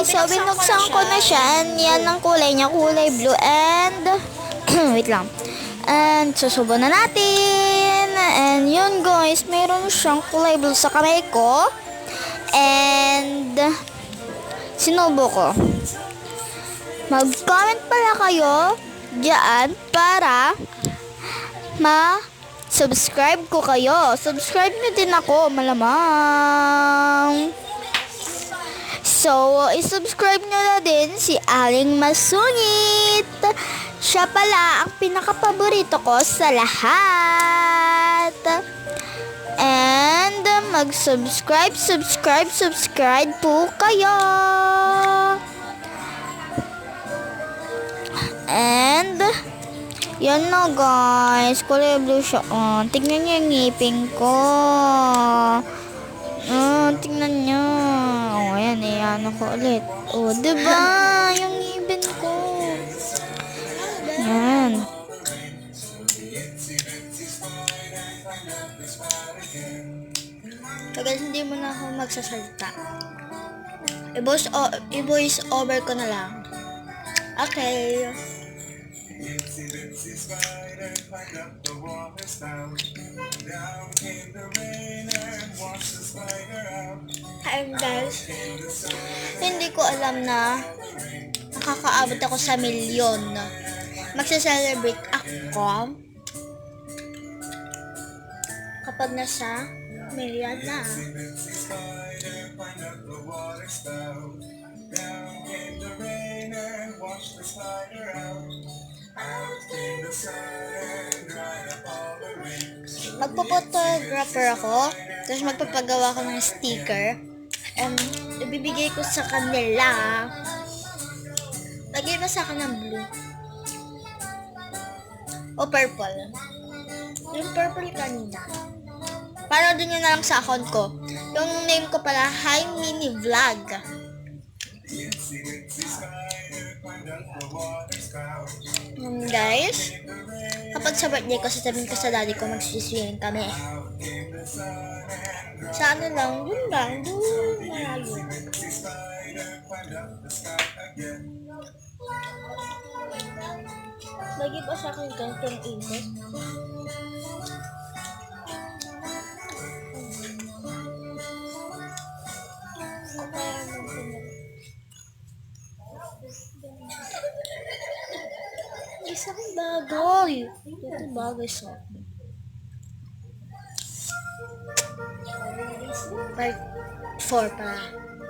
So, binuksan ko na siya. And yan ang kulay niya. Kulay blue. And, wait lang. And, susubo na natin. And, yun guys. Mayroon siyang kulay blue sa kamay ko. And, sinubo ko. Mag-comment pala kayo dyan para subscribe ko kayo. Subscribe nyo din ako, malamang. So, isubscribe nyo na din si Aling Masungit. Siya pala ang pinakapaborito ko sa lahat. And, mag-subscribe po kayo. And, yan na guys. Kulay blue siya. Tignan niyo yung ngipin ko. Tignan niyo. Ayan. Ayan ako ulit. Diba? Yung ngipin ko. Yan. Tagal hindi mo na ako magsasalita. I-voice over ko na lang. Okay. Hi guys. Hindi ko alam na nakakaabot ako sa milyon. Magsa-celebrate ako kapag nasa milyon na. Magpo-photographer ako, tapos magpapagawa ko ng sticker, and ibibigay ko sa kanila. Lagay ba sa akin ng blue o purple? Yung purple kanina. Para din yun na lang sa account ko. Yung name ko pala, Hi Mini Vlog. Guys, kapag sa birthday ko, sasabihin ko sa daddy ko, magsiswimming kami. Sa ano lang, yun lang, doon malayo. Lagi pa sa akin ganitong init. Isang bagay. Ito bagay sa akin. Part 4 pa.